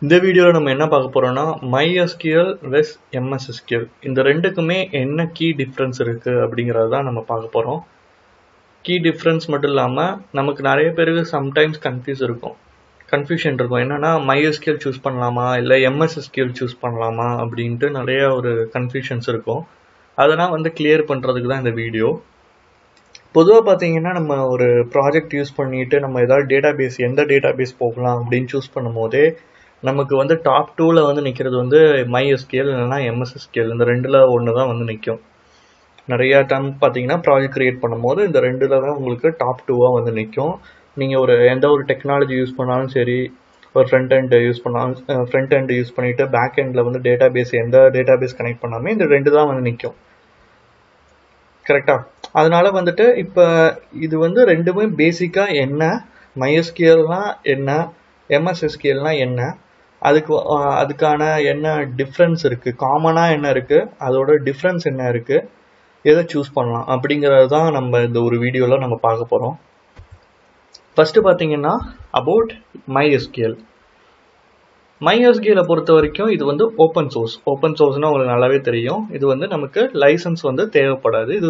இந்த வீடியோவில் நம்ம என்ன பார்க்க போறோம்னா MySQL vs MS SQL இந்த ரெண்டுக்குமே என்ன கீ டிஃப்ரென்ஸ் இருக்கு அப்படிங்கறது தான் நம்ம பார்க்க போறோம். கீ டிஃப்ரென்ஸ் மட்டும் இல்லாம நமக்கு நிறைய பேருக்கு சம்டைம்ஸ் கன்ஃபியூஷன் இருக்கும். என்னன்னா MySQL சூஸ் பண்ணலாமா இல்ல MS SQL சூஸ் பண்ணலாமா அப்படின்ட்டு நிறைய ஒரு கன்ஃபியூஷன்ஸ் இருக்கும். அதெல்லாம் கிளியர் பண்றதுக்கு தான் இந்த வீடியோ. பொதுவாக பார்த்தீங்கன்னா நம்ம ஒரு ப்ராஜெக்ட் யூஸ் பண்ணிட்டு நம்ம ஏதாவது எந்த டேட்டாபேஸ் போகலாம் அப்படின்னு சூஸ் பண்ணும் போதே நமக்கு டாப் 2ல நிற்கிறது MySQL இல்லைன்னா MS SQL இந்த ரெண்டில் ஒன்று தான் நிற்கும். நிறைய டைம் பார்த்தீங்கன்னா ப்ராஜெக்ட் கிரியேட் பண்ணும்போது இந்த ரெண்டில் தான் உங்களுக்கு டாப் 2வாக நிற்கும். நீங்கள் எந்த ஒரு டெக்னாலஜி யூஸ் பண்ணாலும் சரி, ஒரு ஃப்ரண்ட் எண்ட் யூஸ் பண்ணிவிட்டு பேக் எண்டில் எந்த டேட்டாபேஸ் கனெக்ட் பண்ணாமே இந்த ரெண்டு தான் நிற்கும். கரெக்டாக? அதனால இப்போ இது ரெண்டுமே பேசிக்காக என்ன, MySQLனா என்ன, MS SQLனா என்ன, அதுக்கான என்ன டிஃப்ரென்ஸ் இருக்குது, காமனாக என்ன இருக்குது, அதோட டிஃப்ரென்ஸ் என்ன இருக்குது, எதை சூஸ் பண்ணலாம் அப்படிங்கிறது தான் நம்ம இந்த ஒரு வீடியோவில் நம்ம பார்க்க போகிறோம். ஃபஸ்ட்டு பார்த்தீங்கன்னா அபவுட் MySQL. MySQL பொறுத்த வரைக்கும் இது ஓப்பன் சோர்ஸ்னால் உங்களுக்கு நல்லாவே தெரியும். இது நமக்கு லைசன்ஸ் தேவைப்படாது. இது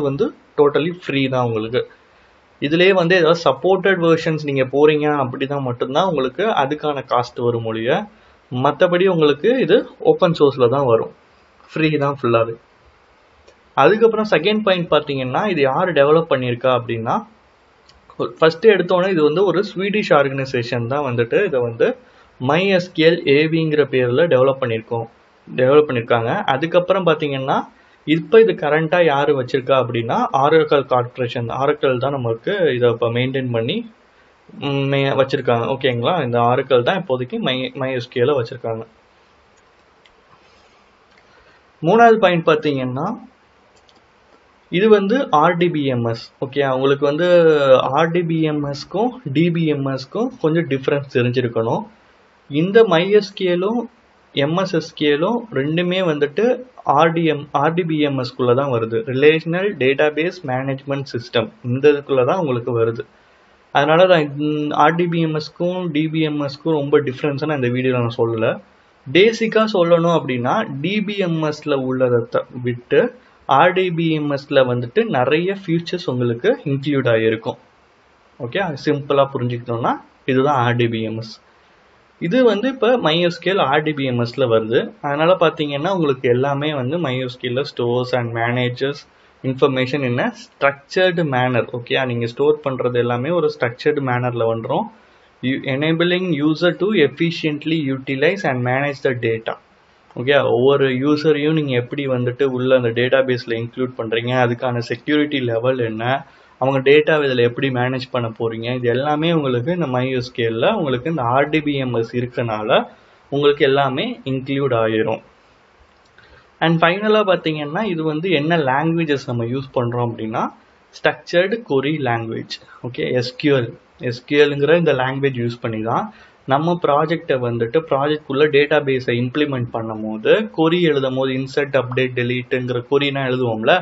டோட்டலி ஃப்ரீ தான். உங்களுக்கு இதுலேயே ஏதாவது சப்போர்ட்டட் வெர்ஷன்ஸ் நீங்கள் போகிறீங்க அப்படின்னா மட்டும்தான் உங்களுக்கு அதுக்கான காஸ்ட் வரும் மொழிய. மற்றபடி உங்களுக்கு இது ஓப்பன் சோர்ஸில் தான் வரும், ஃப்ரீ தான் ஃபுல்லாகவே. அதுக்கப்புறம் செகண்ட் பாயிண்ட் பார்த்தீங்கன்னா இது யார் டெவலப் பண்ணியிருக்கா அப்படின்னா, ஃபஸ்ட்டு எடுத்தோன்னே இது ஒரு ஸ்வீடிஷ் ஆர்கனைசேஷன் தான் இதை MySQL AVங்கிற பேரில் டெவலப் பண்ணியிருக்காங்க. அதுக்கப்புறம் பார்த்தீங்கன்னா இப்போ இது கரண்ட்டாக யார் வச்சுருக்கா அப்படின்னா ஆரக்கிள் கார்ப்பரேஷன். ஆரக்கிள் தான் நமக்கு இதை இப்போ மெயின்டைன் பண்ணி வச்சுருக்காங்க. ஓகேங்களா? இந்த ஆரக்கிள் தான் இப்போதைக்கு MySQL வச்சுருக்காங்க. மூணாவது பாயிண்ட் பார்த்தீங்கன்னா இது RDBMS. ஓகே, உங்களுக்கு RDBMSக்கும் DBMSக்கும் கொஞ்சம் டிஃப்ரென்ஸ் தெரிஞ்சிருக்கணும். இந்த MySQLும் MS SQLும் ரெண்டுமே RDBMSக்குள்ளே தான் வருது, ரிலேஷனல் டேட்டாபேஸ் மேனேஜ்மெண்ட் சிஸ்டம். இந்த இதுக்குள்ளே தான் உங்களுக்கு வருது. அதனால தான் RDBMSக்கும் DBMSக்கும் ரொம்ப டிஃப்ரென்ஸாக நான் இந்த வீடியோவில் நான் சொல்லலை. பேசிக்காக சொல்லணும் அப்படின்னா DBMSல உள்ளதை விட்டு RDBMSல நிறைய ஃபியூச்சர்ஸ் உங்களுக்கு இன்க்ளூட் ஆகியிருக்கும். ஓகே, அது சிம்பிளாக புரிஞ்சுக்கிட்டோம்னா இதுதான் RDBMS. இது இப்போ MySQL RDBMSல வருது. அதனால பார்த்தீங்கன்னா உங்களுக்கு எல்லாமே MySQL stores and managers information in a structured manner. Okay, நீங்கள் ஸ்டோர் பண்ணுறது எல்லாமே ஒரு ஸ்ட்ரக்சர்டு மேனரில் வந்துடும். Enabling user to efficiently utilise and manage the data. Okay, ஒவ்வொரு யூசரையும் நீங்கள் எப்படி உள்ள அந்த டேட்டாபேஸில் இன்க்ளூட் பண்ணுறீங்க, அதுக்கான செக்யூரிட்டி லெவல் என்ன, அவங்க டேட்டா இதில் எப்படி மேனேஜ் பண்ண போகிறீங்க, இது எல்லாமே உங்களுக்கு இந்த MySQLல உங்களுக்கு இந்த RDBMS இருக்கனால உங்களுக்கு எல்லாமே இன்க்ளூட் ஆகிரும். அண்ட் ஃபைனலாக பார்த்தீங்கன்னா இது என்ன லாங்குவேஜஸ் நம்ம யூஸ் பண்ணுறோம் அப்படின்னா ஸ்ட்ரக்சர்டு கொரி லாங்குவேஜ். ஓகே, SQLங்கிற இந்த லாங்குவேஜ் யூஸ் பண்ணி தான் நம்ம ப்ராஜெக்டை ப்ராஜெக்ட்குள்ளே டேட்டாபேஸை இம்ப்ளிமெண்ட் பண்ணும் போது கொரி எழுதும் போது இன்சர்ட் அப்டேட் டெலீட்டுங்கிற கொரினா எழுதுவோம்ல,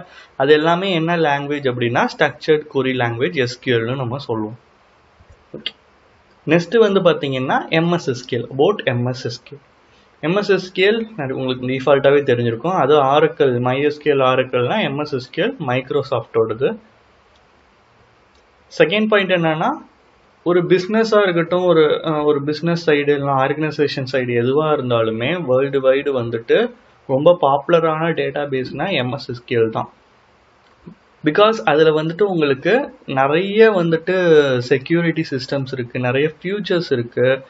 அது எல்லாமே என்ன லாங்குவேஜ் அப்படின்னா ஸ்ட்ரக்சர்ட் கொரி லாங்குவேஜ் SQLன்னு நம்ம சொல்லுவோம். ஓகே, நெக்ஸ்ட்டு பார்த்தீங்கன்னா MS SQL. About MS SQL. MS SQL உங்களுக்கு டிஃபால்ட்டாகவே தெரிஞ்சிருக்கும். அது ஆரக்கிள், MySQL ஆரக்கிள்னா MS SQL மைக்ரோசாஃப்டோடது. செகண்ட் பாயிண்ட் என்னன்னா, ஒரு பிஸ்னஸாக இருக்கட்டும், ஒரு பிஸ்னஸ் சைடு இல்லை ஆர்கனைசேஷன் சைடு எதுவாக இருந்தாலுமே வேர்ல்டு வைடு ரொம்ப பாப்புலரான டேட்டாபேஸ்னால் MS SQL தான். பிகாஸ் அதில் உங்களுக்கு நிறைய செக்யூரிட்டி சிஸ்டம்ஸ் இருக்குது, நிறைய ஃபியூச்சர்ஸ் இருக்குது,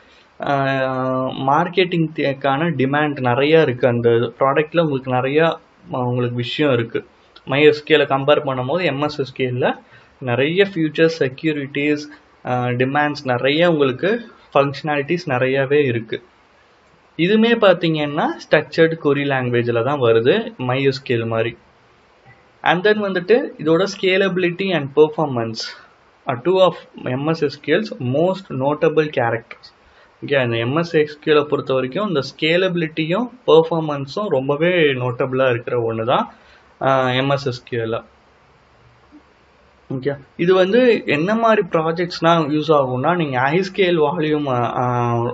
மார்க்கெட்டிங்கான டிமாண்ட் நிறையா இருக்குது. அந்த ப்ராடக்டில் உங்களுக்கு நிறையா விஷயம் இருக்குது. MySQLை கம்பேர் பண்ணும்போது MS SQLல நிறைய ஃபியூச்சர்ஸ், செக்யூரிட்டிஸ், டிமாண்ட்ஸ் நிறைய உங்களுக்கு ஃபங்க்ஷனாலிட்டிஸ் நிறையாவே இருக்குது. இதுவுமே பார்த்தீங்கன்னா ஸ்ட்ரக்சர்டு கொரி லாங்குவேஜில் தான் வருது MySQL மாதிரி. அண்ட் தென் இதோட scalability and performance two of MS SQL's most notable characters. Okay, அந்த MS SQLை பொறுத்த வரைக்கும் இந்த ஸ்கேலபிலிட்டியும் பெர்ஃபார்மன்ஸும் ரொம்பவே நோட்டபிளாக இருக்கிற ஒன்று தான் MS SQL. ஓகே, இது வந்து என்ன மாதிரி ப்ராஜெக்ட்ஸ்லாம் யூஸ் ஆகும்னா, நீங்கள் ஹை ஸ்கேல் வால்யூம்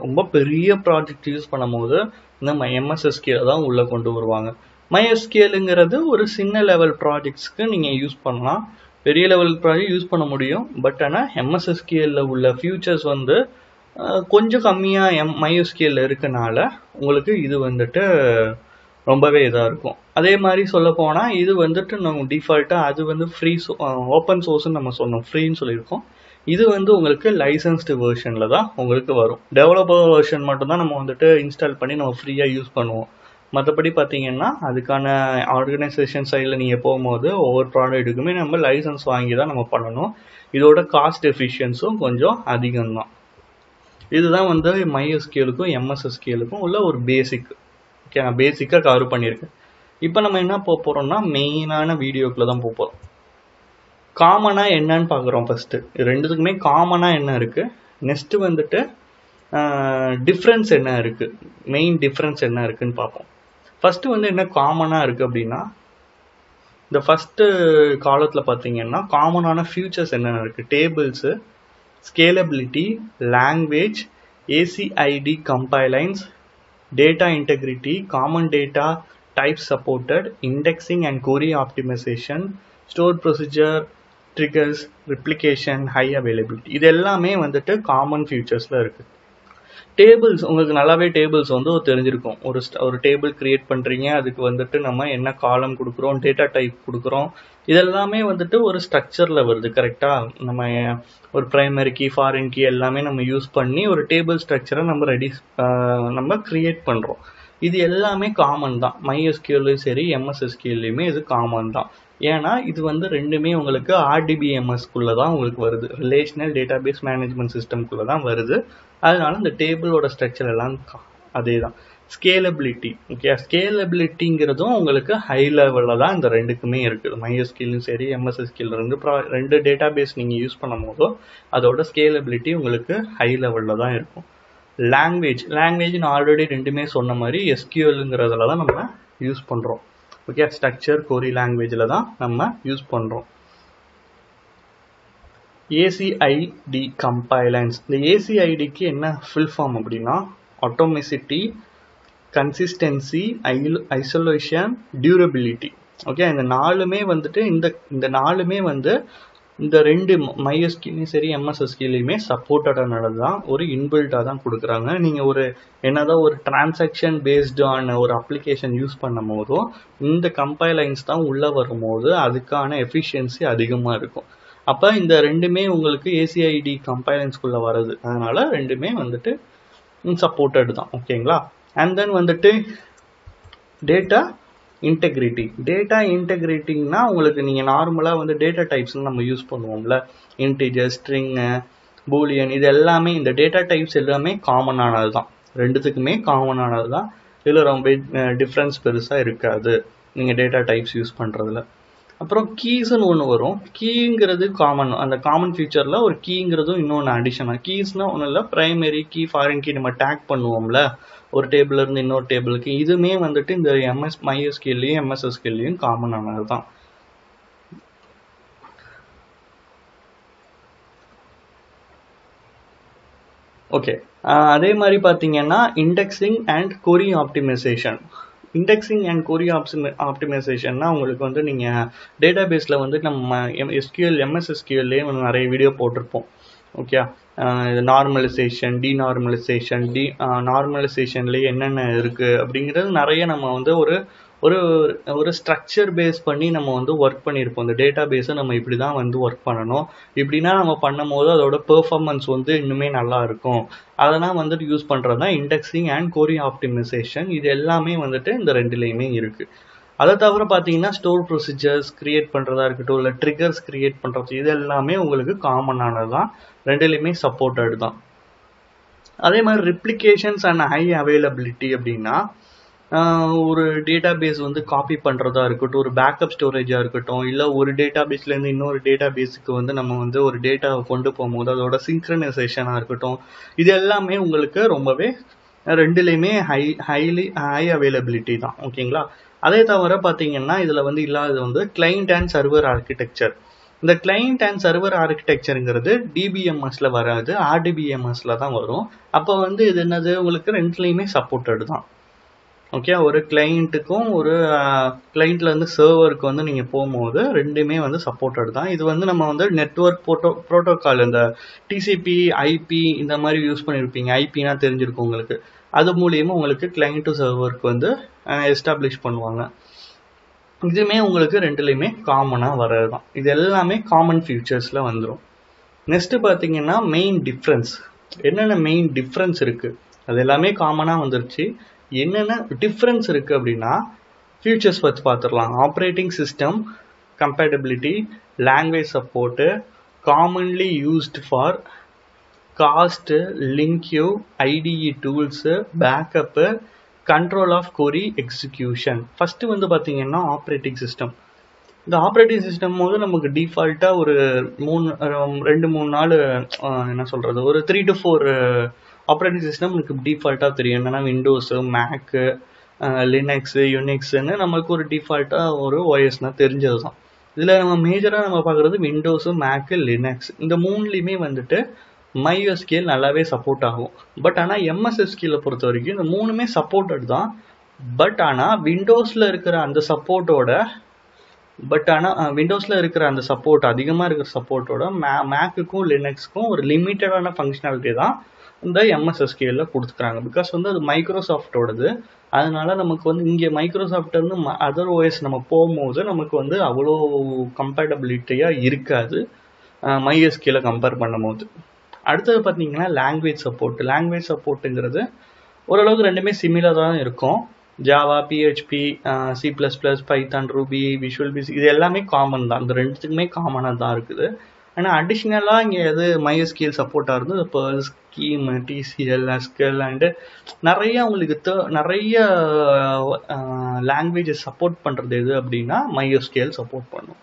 ரொம்ப பெரிய ப்ராஜெக்ட் யூஸ் பண்ணும்போது இந்த MSSQL தான் உள்ளே கொண்டு வருவாங்க. MySQLங்கிறது ஒரு சின்ன லெவல் ப்ராஜெக்ட்ஸ்க்கு நீங்கள் யூஸ் பண்ணலாம், பெரிய லெவல் ப்ராஜெக்ட் யூஸ் பண்ண முடியும். பட் ஆனால் MSSQL உள்ள ஃபியூச்சர்ஸ் வந்து கொஞ்சம் கம்மியாக MySQL இருக்கனால உங்களுக்கு இது வந்துட்டு ரொம்பவே இதாக இருக்கும். அதே மாதிரி சொல்ல போனால் இது வந்துட்டு நம்ம டிஃபால்ட்டாக அது வந்து ஃப்ரீ ஓப்பன் சோர்ஸ்ன்னு நம்ம சொன்னோம், ஃப்ரீன்னு சொல்லியிருக்கோம். இது வந்து உங்களுக்கு லைசன்ஸ்டு வெர்ஷனில் தான் உங்களுக்கு வரும். டெவலப்பர் வெர்ஷன் மட்டும்தான் நம்ம வந்துட்டு இன்ஸ்டால் பண்ணி நம்ம ஃப்ரீயாக யூஸ் பண்ணுவோம். மற்றபடி பார்த்தீங்கன்னா அதுக்கான ஆர்கனைசேஷன் சைடில் நீங்கள் போகும்போது ஒவ்வொரு ப்ராடக்ட்டுக்குமே நம்ம லைசன்ஸ் வாங்கி தான் நம்ம பண்ணணும். இதோட காஸ்ட் எஃபிஷியன்ஸும் கொஞ்சம் அதிகம்தான். இதுதான் வந்து MySQLக்கும் MSSQLக்கும் உள்ள ஒரு பேசிக். ஓகே, நான் பேசிக்காக கவர் பண்ணியிருக்கேன். இப்போ நம்ம என்ன போக போகிறோம்னா மெயினான வீடியோக்குள்ளே தான் போக போகிறோம். காமனாக என்னன்னு பார்க்குறோம். ஃபஸ்ட்டு ரெண்டுத்துக்குமே காமனாக என்ன இருக்குது, நெக்ஸ்ட்டு வந்துட்டு டிஃப்ரென்ஸ் என்ன இருக்குது, மெயின் டிஃப்ரென்ஸ் என்ன இருக்குதுன்னு பார்ப்போம். ஃபஸ்ட்டு வந்து என்ன காமனாக இருக்குது அப்படின்னா, இந்த ஃபஸ்ட்டு காலத்தில் பார்த்தீங்கன்னா காமனான ஃபியூச்சர்ஸ் என்னென்ன இருக்குது, tables, scalability, language, ACID கம்பைலைன்ஸ், data integrity, common data types supported, indexing and query optimization, stored procedure, triggers, replication, high availability. இது எல்லாமே வந்துட்டு காமன் ஃபியூச்சர்ஸில் இருக்குது. டேபிள்ஸ் உங்களுக்கு நல்லாவே டேபிள்ஸ் வந்து தெரிஞ்சிருக்கும். ஒரு டேபிள் கிரியேட் பண்ணுறீங்க, அதுக்கு வந்துட்டு நம்ம என்ன காலம் கொடுக்குறோம், டேட்டா டைப் கொடுக்குறோம், இதெல்லாமே வந்துட்டு ஒரு ஸ்ட்ரக்சரில் வருது. கரெக்டாக நம்ம ஒரு ப்ரைமரி கீ, ஃபாரின் கீ எல்லாமே நம்ம யூஸ் பண்ணி ஒரு டேபிள் ஸ்ட்ரக்சரை நம்ம கிரியேட் பண்ணுறோம். இது எல்லாமே காமன் தான். MySQLலையும் சரி MSSQLலையுமே இது காமன் தான். ஏன்னா இது வந்து ரெண்டுமே உங்களுக்கு RDBMSக்குள்ளே தான் உங்களுக்கு வருது, ரிலேஷனல் டேட்டாபேஸ் மேனேஜ்மெண்ட் சிஸ்டம்குள்ளே தான் வருது. அதனால இந்த டேபிளோட ஸ்ட்ரக்சர் எல்லாம் அதே தான். ஸ்கேலபிலிட்டி, ஓகே, ஸ்கேலபிலிட்டிங்கிறதும் உங்களுக்கு ஹை லெவலில் தான் இந்த ரெண்டுக்குமே இருக்குது. MySQLலையும் சரி MSSQL ரெண்டு டேட்டாபேஸ் நீங்கள் யூஸ் பண்ணும் போதோ அதோட ஸ்கேலபிலிட்டி உங்களுக்கு ஹை லெவலில் தான் இருக்கும். லாங்குவேஜ் நான் ஆல்ரெடி ரெண்டுமே சொன்ன மாதிரி SQLங்கிறதுல தான் நம்ம யூஸ் பண்ணுறோம். ஓகே, ஸ்ட்ரக்சர் கொரி லாங்குவேஜில் தான் நம்ம யூஸ் பண்ணுறோம். ACID compliance. இந்த ACIDக்கு என்ன ஃபுல் ஃபார்ம் அப்படின்னா, ஆட்டோமிசிட்டி, கன்சிஸ்டன்சி, ஐசோலேஷன், டியூரபிலிட்டி. ஓகே, இந்த நாலுமே வந்துட்டு இந்த நாலுமே வந்து இந்த ரெண்டு MySQLலையும் சரி MSSQLலையுமே சப்போர்ட்டடானது தான், ஒரு இன்பில்ட்டாக தான் கொடுக்குறாங்க. நீங்கள் ஒரு என்னதான் ஒரு டிரான்சாக்ஷன் பேஸ்டான ஒரு அப்ளிகேஷன் யூஸ் பண்ணும் போதோ இந்த கம்பைலைன்ஸ் தான் உள்ளே வரும்போது அதுக்கான எஃபிஷியன்சி அதிகமாக இருக்கும். அப்போ இந்த ரெண்டுமே உங்களுக்கு ACID கம்பைலன்ஸ்குள்ளே வருது, அதனால ரெண்டுமே வந்துட்டு சப்போர்ட்டட் தான். ஓகேங்களா. அண்ட் தென் வந்துட்டு டேட்டா இன்டெகிரிட்டிங்னா உங்களுக்கு நீங்கள் நார்மலாக வந்து டேட்டா டைப்ஸ்னு நம்ம யூஸ் பண்ணுவோம்ல, இன்டிஜர், ஸ்ட்ரிங்கு, பூலியன், இது எல்லாமே இந்த டேட்டா டைப்ஸ் எல்லாமே காமனானது தான், ரெண்டுத்துக்குமே காமனானது தான். இதில் ரொம்ப டிஃப்ரென்ஸ் பெருசாக இருக்காது நீங்கள் டேட்டா டைப்ஸ் யூஸ் பண்ணுறதுல. அப்புறம் கீஸ்ன்னு ஒன்று வரும். கீங்கிறது காமன், அந்த காமன் ஃபியூச்சரில் ஒரு கீங்கிறதும் இன்னொன்று அடிஷனல். கீஸ்னால் ஒன்றும் இல்லை, ப்ரைமரி கீ, ஃபாரின் கீ நம்ம டேக் பண்ணுவோம்ல ஒரு டேபிள் இருந்து இன்னொரு டேபிளுக்கு, இதுவுமே வந்துட்டு இந்த MySQLலையும் MSSQLலையும் காமனானது தான். ஓகே, அதே மாதிரி பார்த்தீங்கன்னா indexing and query optimisation. Indexing and query ஆப்டிமைசேஷன்னா உங்களுக்கு வந்து நீங்கள் டேட்டா பேஸில் வந்து நம்ம MSSQLலேயே நிறைய வீடியோ போட்டிருப்போம். ஓகே, நார்மலைசேஷன், நார்மலைசேஷன்லேயே என்னென்ன இருக்குது அப்படிங்கிறது நிறைய நம்ம வந்து ஒரு ஸ்ட்ரக்சர் பேஸ் பண்ணி நம்ம வந்து ஒர்க் பண்ணியிருப்போம். இந்த டேட்டா பேஸை நம்ம இப்படி தான் வந்து ஒர்க் பண்ணணும், இப்படின்னா நம்ம பண்ணும் போது அதோட பெர்ஃபார்மன்ஸ் வந்து இன்னுமே நல்லா இருக்கும். அதெல்லாம் வந்துட்டு யூஸ் பண்ணுறது தான் இண்டெக்ஸிங் அண்ட் கொரி ஆப்டிமைசேஷன். இது எல்லாமே வந்துட்டு இந்த ரெண்டுலேயுமே இருக்குது. அதை தவிர பார்த்தீங்கன்னா ஸ்டோர் ப்ரொசீஜர்ஸ் கிரியேட் பண்ணுறதா இருக்கட்டும், இல்லை ட்ரிகர்ஸ் கிரியேட் பண்ணுறது, இது எல்லாமே உங்களுக்கு காமனானது தான், ரெண்டுலேயுமே சப்போர்ட்டட் தான். அதே மாதிரி ரிப்ளிகேஷன்ஸ் அண்ட் ஹை அவைலபிலிட்டி அப்படின்னா ஒரு டேட்டா பேஸ் வந்து காப்பி பண்ணுறதா இருக்கட்டும், ஒரு பேக்கப் ஸ்டோரேஜாக இருக்கட்டும், இல்லை ஒரு டேட்டா பேஸ்லேருந்து இன்னொரு டேட்டா பேஸுக்கு வந்து நம்ம வந்து ஒரு டேட்டாவை கொண்டு போகும்போது அதோட சிங்க்ரனைசேஷனாக இருக்கட்டும், இது எல்லாமே உங்களுக்கு ரொம்பவே ரெண்டுலேயுமே ஹை அவைலபிலிட்டி தான். ஓகேங்களா. அதே தவிர பார்த்தீங்கன்னா இதில் வந்து இல்லாதது வந்து கிளைண்ட் அண்ட் சர்வர் ஆர்கிடெக்சர். இந்த கிளைண்ட் அண்ட் சர்வர் ஆர்கிடெக்சருங்கிறது டிபிஎம்எஸ்ல வராது, ஆர்டிபிஎம்எஸ்ல தான் வரும். அப்போ வந்து இது என்னது, உங்களுக்கு ரெண்டுலேயுமே சப்போர்ட்டட் தான். ஓகே, ஒரு கிளைண்ட்டுக்கும் ஒரு கிளைண்ட்ல இருந்து சர்வருக்கு வந்து நீங்க போகும்போது ரெண்டுமே வந்து சப்போர்ட்டட் தான். இது வந்து நம்ம வந்து நெட்வொர்க் ப்ரோட்டோகால், இந்த டிசிபி ஐபி இந்த மாதிரி யூஸ் பண்ணியிருப்பீங்க. ஐபினா தெரிஞ்சிருக்கும் உங்களுக்கு. அது மூலியமா உங்களுக்கு கிளைண்ட் டு சர்வருக்கு வந்து எஸ்டாப்ளிஷ் பண்ணுவாங்க. இதுவுமே உங்களுக்கு ரெண்டுலையுமே காமனாக வர்றது தான். இது எல்லாமே காமன் ஃபியூச்சர்ஸில் வந்துடும். நெக்ஸ்ட் பார்த்தீங்கன்னா மெயின் டிஃப்ரென்ஸ். என்னென்ன மெயின் டிஃப்ரென்ஸ் இருக்குது, அது எல்லாமே காமனாக வந்துருச்சு. என்னென்ன டிஃப்ரென்ஸ் இருக்குது அப்படின்னா ஃபியூச்சர்ஸ் பற்றி பார்த்துடலாம். Operating system compatibility, language support, commonly used for, cost, LINQ, IDE tools, backup, control of query execution. First வந்து பார்த்தீங்கன்னா ஆப்ரேட்டிங் சிஸ்டம். இந்த ஆப்ரேட்டிங் சிஸ்டம் போது நமக்கு டிஃபால்ட்டாக ஒரு 2-3 நாள் என்ன சொல்கிறது, ஒரு 3 to 4 ஆப்ரேட்டிங் சிஸ்டம் எனக்கு டிஃபால்ட்டாக தெரியும். என்னென்னா விண்டோஸு, மேக்கு, லினக்ஸு, யுனிக்ஸுன்னு நமக்கு ஒரு டிஃபால்ட்டாக ஒரு ஓஎஸ்னால் தெரிஞ்சது தான். இதில் நம்ம மேஜராக நம்ம பார்க்குறது விண்டோஸு, மேக்கு, லினக்ஸ். இந்த மூணுலேயுமே வந்துட்டு MySQL நல்லாவே சப்போர்ட் ஆகும். பட் ஆனால் MSSQL பொறுத்த வரைக்கும் இந்த மூணுமே சப்போர்ட்டட் தான். பட் ஆனால் விண்டோஸில் இருக்கிற அந்த சப்போர்ட்டோட சப்போர்ட் அதிகமாக இருக்கிற சப்போர்ட்டோட மேக்குக்கும் லினக்ஸ்க்கும் ஒரு லிமிட்டடான ஃபங்க்ஷனாலிட்டி தான் இந்த MSSQL கொடுத்துக்கிறாங்க. பிகாஸ் வந்து அது மைக்ரோசாஃப்டோடது. அதனால நமக்கு வந்து இங்கே மைக்ரோசாஃப்ட் வந்து அதர் ஓஎஸ் நம்ம போகும்போது நமக்கு வந்து அவ்வளோ கம்பேட்டபிலிட்டியாக இருக்காது MySQL கம்பேர் பண்ணும்போது. அடுத்தது பார்த்தீங்கன்னா லாங்குவேஜ் சப்போர்ட். லாங்குவேஜ் சப்போர்ட்டுங்கிறது ஓரளவுக்கு ரெண்டுமே சிமிலராக தான் இருக்கும். Java, PHP, C++, Python, Ruby, Visual Basic இது எல்லாமே காமன் தான். இந்த ரெண்டுத்துக்குமே காமனாக தான் இருக்குது. ஆனால் அடிஷ்னலாக இங்கே எது MySQL சப்போர்ட்டாக இருந்தது, இப்போ ஸ்கீம், TCL, SQL அண்டு நிறைய உங்களுக்கு நிறைய லாங்குவேஜஸ் சப்போர்ட் பண்ணுறது எது அப்படின்னா MySQL சப்போர்ட் பண்ணும்.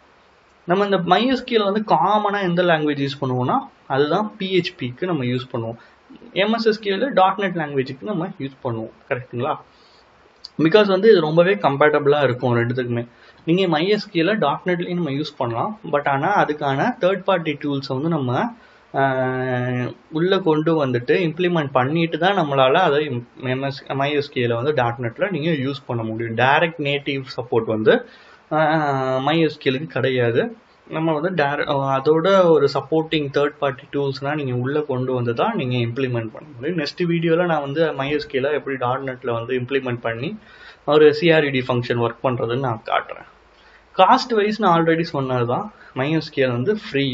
நம்ம இந்த MySQL வந்து காமனாக எந்த லாங்குவேஜ் யூஸ் பண்ணுவோம்னா அதுதான் PHPக்கு நம்ம யூஸ் பண்ணுவோம். MSSQL .NET லாங்குவேஜுக்கு நம்ம யூஸ் பண்ணுவோம். கரெக்டுங்களா? பிகாஸ் வந்து இது ரொம்பவே கம்பேட்டபிளாக இருக்கும் ரெண்டுத்துக்குமே. நீங்கள் MySQL .NETலையும் நம்ம யூஸ் பண்ணலாம். பட் ஆனால் அதுக்கான தேர்ட் பார்ட்டி டூல்ஸை வந்து நம்ம உள்ளே கொண்டு வந்துட்டு இம்ப்ளிமெண்ட் பண்ணிட்டு தான் நம்மளால் அதை MySQL வந்து .NETல நீங்கள் யூஸ் பண்ண முடியும். டைரக்ட் நேட்டிவ் சப்போர்ட் வந்து MySQLக்கு கிடையாது. நம்ம வந்து அதோட ஒரு சப்போர்ட்டிங் தேர்ட் பார்ட்டி டூல்ஸ்னால் நீங்கள் உள்ளே கொண்டு வந்து தான் நீங்கள் இம்ப்ளிமெண்ட் பண்ண முடியும். நெக்ஸ்ட் வீடியோவில் நான் வந்து MySQL எப்படி .NETல வந்து இம்ப்ளிமெண்ட் பண்ணி ஒரு CRED ஃபங்க்ஷன் ஒர்க் பண்ணுறதுன்னு நான் காட்டுறேன். காஸ்ட் வைஸ் நான் ஆல்ரெடி சொன்னது தான். MySQL வந்து ஃப்ரீ.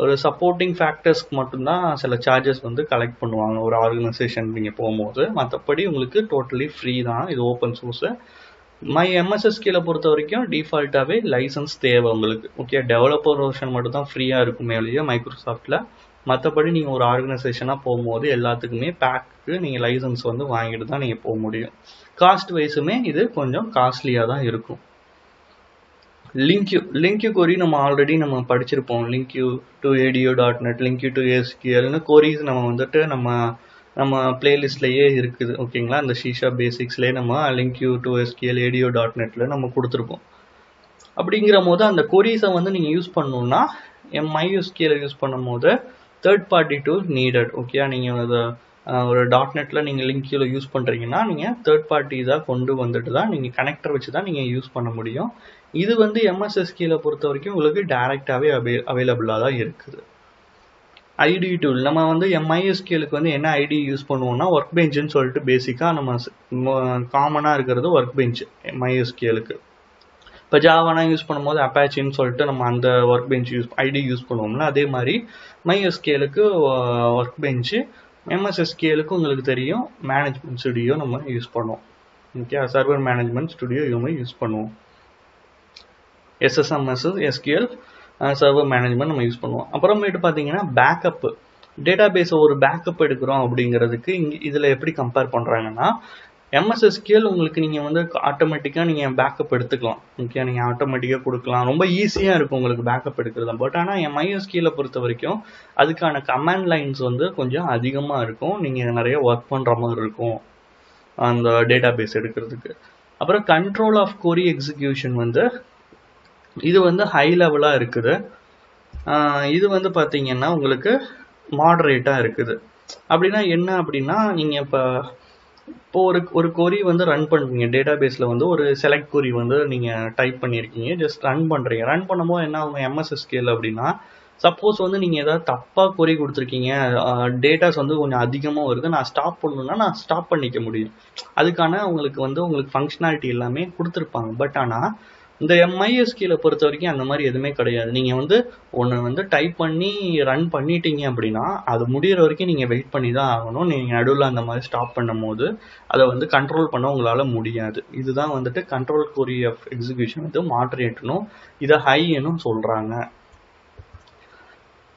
ஒரு சப்போர்ட்டிங் ஃபேக்டர்ஸ்க்கு மட்டும்தான் சில சார்ஜஸ் வந்து கலெக்ட் பண்ணுவாங்க ஒரு ஆர்கனைசேஷன் நீங்கள் போகும்போது. மற்றபடி உங்களுக்கு டோட்டலி ஃப்ரீ தான். இது ஓப்பன் சோர்ஸு. MSSQL பொறுத்த வரைக்கும் டிஃபால்ட்டாகவே லைசன்ஸ் தேவை உங்களுக்கு. ஓகே, டெவலப்பர் வெர்ஷன் மட்டும் தான் ஃப்ரீயாக இருக்கும் மேலேயே மைக்ரோசாஃப்டில். மற்றபடி நீங்கள் ஒரு ஆர்கனைசேஷனாக போகும்போது எல்லாத்துக்குமே பேக்கு நீங்கள் லைசன்ஸ் வந்து வாங்கிட்டு தான் நீங்கள் போக முடியும். காஸ்ட் வைஸுமே இது கொஞ்சம் காஸ்ட்லியாக தான் இருக்கும். லிங்க்யூ கொரி நம்ம ஆல்ரெடி நம்ம படிச்சிருப்போம். லிங்க்யூ டு ADO.NET, லிங்க்யூ டு SQLன்னு கொரிஸ் நம்ம வந்துட்டு நம்ம பிளேலிஸ்ட்லேயே இருக்குது. ஓகேங்களா? இந்த ஷீஷா பேசிக்ஸ்லேயே நம்ம லிங்க்யூ டு SQL ADO.NETல நம்ம கொடுத்துருப்போம். அப்படிங்கிற போது அந்த கொரிஸை வந்து நீங்கள் யூஸ் பண்ணணுன்னா MySQL யூஸ் பண்ணும் போது third party tool needed. Okay, நீங்கள் அதை ஒரு .NETல நீங்கள் லிங்க்யூல யூஸ் பண்ணுறீங்கன்னா நீங்கள் தேர்ட் பார்ட்டி இதாக கொண்டு வந்துட்டு தான் நீங்கள் கனெக்டர் வச்சு தான் நீங்கள் யூஸ் பண்ண முடியும். இது வந்து MSSQL பொறுத்த வரைக்கும் உங்களுக்கு டைரெக்டாகவே அவைலபிளாக தான் இருக்குது. ஐடி டூல் நம்ம வந்து MySQLக்கு வந்து என்ன ஐடி யூஸ் பண்ணுவோம்னா ஒர்க் பெஞ்சுன்னு சொல்லிட்டு பேசிக்காக நம்ம காமனாக இருக்கிறது ஒர்க் பெஞ்ச் MySQLக்கு. இப்போ ஜாவானா யூஸ் பண்ணும்போது அப்பாச்சின்னு சொல்லிட்டு நம்ம அந்த ஒர்க் பெஞ்ச் ஐடி யூஸ் பண்ணுவோம்னா அதே மாதிரி MySQLக்கு ஒர்க் பெஞ்சு, MSSQLக்கு உங்களுக்கு தெரியும் மேனேஜ்மெண்ட் ஸ்டுடியோ நம்ம யூஸ் பண்ணுவோம். ஓகே, சர்வர் மேனேஜ்மெண்ட் ஸ்டுடியோ இவங்க யூஸ் பண்ணுவோம். SSMS, SQL சர்வர் மேனேஜ்மெண்ட் நம்ம யூஸ் பண்ணுவோம். அப்புறமேட்டு பார்த்தீங்கன்னா பேக்கப், டேட்டா பேஸை ஒரு பேக்கப் எடுக்கிறோம் அப்படிங்கிறதுக்கு இதில் எப்படி கம்பேர் பண்ணுறாங்கன்னா MSSQL உங்களுக்கு நீங்கள் வந்து ஆட்டோமேட்டிக்காக நீங்கள் பேக்கப் எடுத்துக்கலாம். ஓகே, நீங்கள் ஆட்டோமேட்டிக்காக கொடுக்கலாம், ரொம்ப ஈஸியாக இருக்கும் உங்களுக்கு பேக்கப் எடுக்கிறது. பட் ஆனால் MySQL பொறுத்த வரைக்கும் அதுக்கான கமாண்ட் லைன்ஸ் வந்து கொஞ்சம் அதிகமாக இருக்கும். நீங்கள் நிறைய ஒர்க் பண்ணுற மாதிரி இருக்கும் அந்த டேட்டா பேஸ் எடுக்கிறதுக்கு. அப்புறம் கண்ட்ரோல் ஆஃப் கொரி எக்ஸிக்யூஷன் வந்து இது வந்து ஹை லெவலாக இருக்குது. இது வந்து பார்த்தீங்கன்னா உங்களுக்கு மாடரேட்டாக இருக்குது. அப்படின்னா என்ன அப்படின்னா, நீங்கள் இப்போ ஒரு கொரி வந்து ரன் பண்ணுறீங்க டேட்டாபேஸில் வந்து ஒரு செலக்ட் கொரி வந்து நீங்கள் டைப் பண்ணியிருக்கீங்க, ஜஸ்ட் ரன் பண்ணுறீங்க. ரன் பண்ணும்போது என்ன ஆகும் எம்எஸ்எஸ்கியூஎல் அப்படின்னா, சப்போஸ் வந்து நீங்கள் ஏதாவது தப்பாக கொரி கொடுத்துருக்கீங்க, டேட்டாஸ் வந்து கொஞ்சம் அதிகமாக வருது, நான் ஸ்டாப் பண்ணணுன்னா நான் ஸ்டாப் பண்ணிக்க முடியும். அதுக்கான உங்களுக்கு ஃபங்க்ஷனாலிட்டி எல்லாமே கொடுத்துருப்பாங்க. பட் ஆனால் இந்த MySQL பொறுத்த வரைக்கும் அந்த மாதிரி எதுவுமே கிடையாது. நீங்கள் வந்து ஒன்று வந்து டைப் பண்ணி ரன் பண்ணிட்டீங்க அப்படின்னா அது முடிகிற வரைக்கும் நீங்கள் வெயிட் பண்ணி தான் ஆகணும். நீங்கள் நடுவில் அந்த மாதிரி ஸ்டாப் பண்ணும் போது அதை வந்து கண்ட்ரோல் பண்ண உங்களால் முடியாது. இதுதான் வந்துட்டு கண்ட்ரோல் கொரி ஆஃப் எக்ஸிக்யூஷன் வந்து மாடரேட்னும் இதை ஹைன்னும் சொல்கிறாங்க.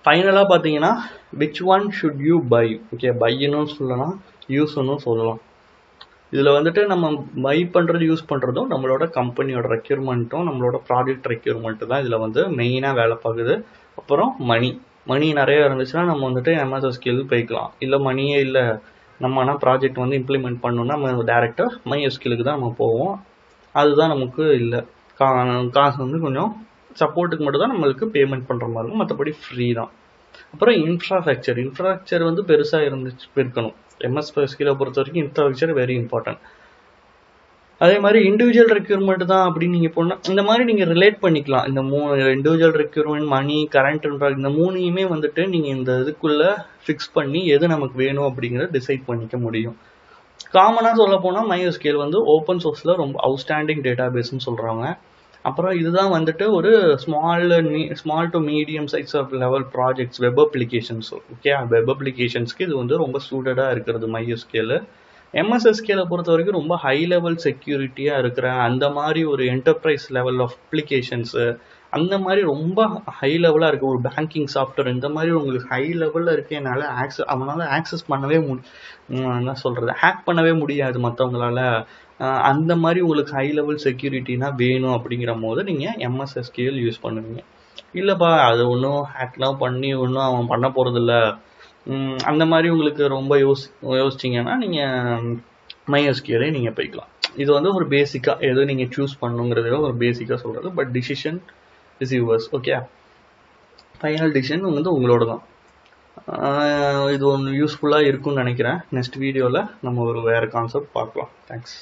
ஃபைனலாக பார்த்தீங்கன்னா which one should you buy? Okay, பையனும் சொல்லலாம், யூஸ்னும் சொல்லலாம். இதில் வந்துட்டு நம்ம பை பண்ணுறது யூஸ் பண்ணுறதும் நம்மளோட கம்பெனியோட ரெக்யூர்மெண்ட்டும் நம்மளோட ப்ராஜெக்ட் ரெக்யூர்மெண்ட்டு தான் இதில் வந்து மெயினாக வேலை பார்க்குது. அப்புறம் மணி நிறைய இருந்துச்சுன்னா நம்ம வந்துட்டு MSSQL போய்க்கலாம். இல்லை மணியே இல்லை, நம்ம ஆனால் ப்ராஜெக்ட் வந்து இம்ப்ளிமெண்ட் பண்ணணும்னா நம்ம டேரெக்டாக MySQLக்கு தான் நம்ம போவோம். அதுதான் நமக்கு இல்லை, காசு வந்து கொஞ்சம் சப்போர்ட்டுக்கு மட்டும் தான் நம்மளுக்கு பேமெண்ட் பண்ணுற மாதிரி இருக்கும், மற்றபடி ஃப்ரீ தான். அப்புறம் இன்ஃப்ராஸ்ட்ரக்சர் வந்து பெருசாக இருக்கணும். MSSQL பொறுத்த வரைக்கும் இன்ஃப்ராஸ்ட்ரக்சர் வெரி இம்பார்ட்டன்ட். அதே மாதிரி இண்டிவிஜுவல் ரெக்யூர்மெண்ட் தான் அப்படின்னு நீங்கள் போனால் இந்த மாதிரி நீங்கள் ரிலேட் பண்ணிக்கலாம். இந்த 3 இண்டிவிஜுவல் ரெக்யூர்மெண்ட், மணி, கரண்ட் இந்த 3யுமே வந்துட்டு நீங்கள் இந்த இதுக்குள்ளே ஃபிக்ஸ் பண்ணி எது நமக்கு வேணும் அப்படிங்கிறத டிசைட் பண்ணிக்க முடியும். காமனாக சொல்ல போனால் MySQL வந்து ஓப்பன் சோர்ஸில் ரொம்ப அவுட்ஸ்டாண்டிங் டேட்டாபேஸ்ன்னு சொல்கிறாங்க. அப்புறம் இதுதான் வந்துட்டு ஒரு small to medium size of level projects, web applications. Okay, web அப்ளிகேஷன்ஸ்க்கு இது வந்து ரொம்ப சூட்டடாக இருக்கிறது MySQL. MSSQL பொறுத்த வரைக்கும் ரொம்ப ஹை லெவல் செக்யூரிட்டியாக இருக்கிற அந்த மாதிரி ஒரு என்டர்பிரைஸ் லெவல் ஆஃப் அப்ளிகேஷன்ஸு, அந்த மாதிரி ரொம்ப ஹை லெவலாக இருக்குது. ஒரு பேங்கிங் சாஃப்ட்வேர் இந்த மாதிரி உங்களுக்கு ஹை லெவலில் இருக்குது. அவனால் ஆக்சஸ் பண்ணவே என்ன சொல்கிறது, ஹேக் பண்ணவே முடியாது மற்றவங்களால. அந்த மாதிரி உங்களுக்கு ஹை லெவல் செக்யூரிட்டினா வேணும் அப்படிங்கிற போது நீங்கள் MSSQL யூஸ் பண்ணுவீங்க. இல்லைப்பா அது ஒன்றும் ஹேக்லாம் பண்ணி ஒன்றும் அவன் பண்ண போகிறதில்ல, அந்த மாதிரி உங்களுக்கு ரொம்ப யோசிச்சிங்கன்னா நீங்கள் MySQL நீங்கள் போய்க்கலாம். இது வந்து ஒரு பேசிக்காக எது நீங்கள் சூஸ் பண்ணுங்கிறத ஒரு பேசிக்காக சொல்கிறது. But decision is yours. Okay, final decision வந்து உங்களோட தான். இது ஒன்று யூஸ்ஃபுல்லாக இருக்கும்னு நினைக்கிறேன். நெக்ஸ்ட் வீடியோவில் நம்ம ஒரு வேறு கான்செப்ட் பார்க்கலாம். தேங்க்ஸ்.